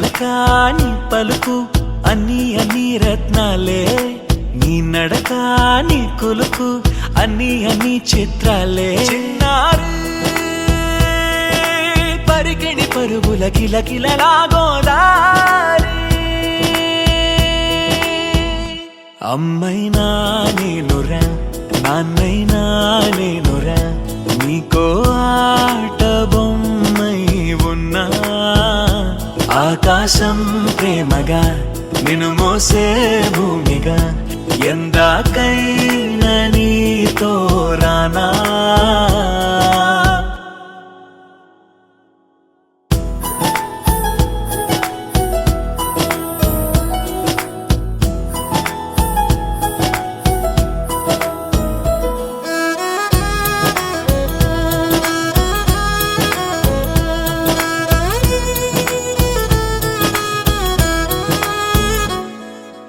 పలక నీ పలుకు అన్ని అన్ని రత్నాలే, నీ నడక నీ కొలుకు అన్ని అన్ని చిత్రాలే. చిన్నారి పరికిణి పరుగుల కిలకిలలా గోదారి, అమ్మైనా నేనురా నాన్నైనా నేనురా, నీకో ఆట బొమ్మై ఉన్నా. ఆకాశం ప్రేమగా నిన్ను మోసే భూమిగా, ఎందాకైనా నీతో రానా.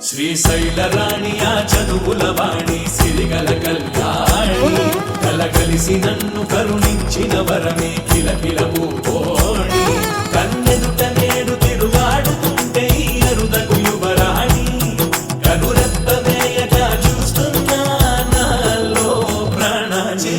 శ్రీశైల రాణి ఆ చదువుల వాణి, సిరిగల కళ్యాణి, కలగలిసి నన్ను కరుణించిన వరమే కిలకిల పూకోణి. కన్నెదుట నేడు తిరుగాడుతుంటే ఈ అరుదకు యువరాణి, కనురెప్ప వేయక చూస్తున్నా నాలో ప్రాణాన్ని.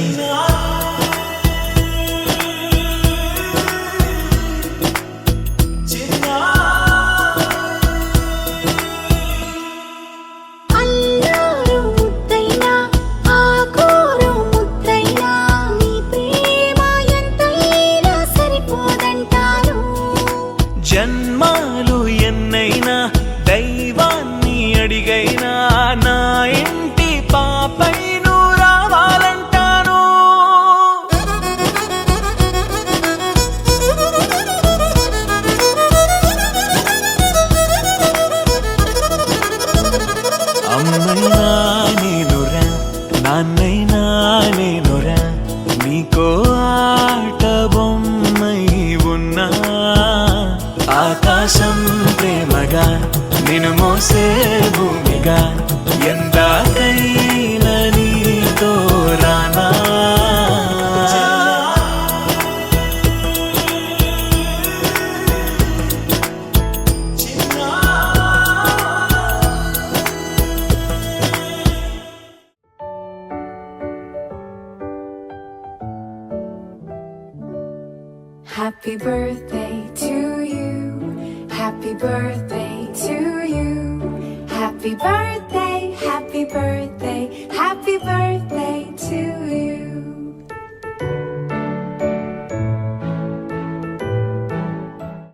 జన్మాలు ఎన్నైనా దైవాన్ని అడిగైనా, నా ఇంటి పాపై నువ్వు రావాలంటాను. అమ్మైనా నేనురా నాన్నైనా నేనురా, నీకో ఆట బొమ్మై ఉన్నా. ఆకాశం ప్రేమగా నిన్ను మోసే భూమిగా, ఎందాకైనా నీతో రానా. Happy birthday to you. Happy birthday to you. Happy birthday, happy birthday, happy birthday.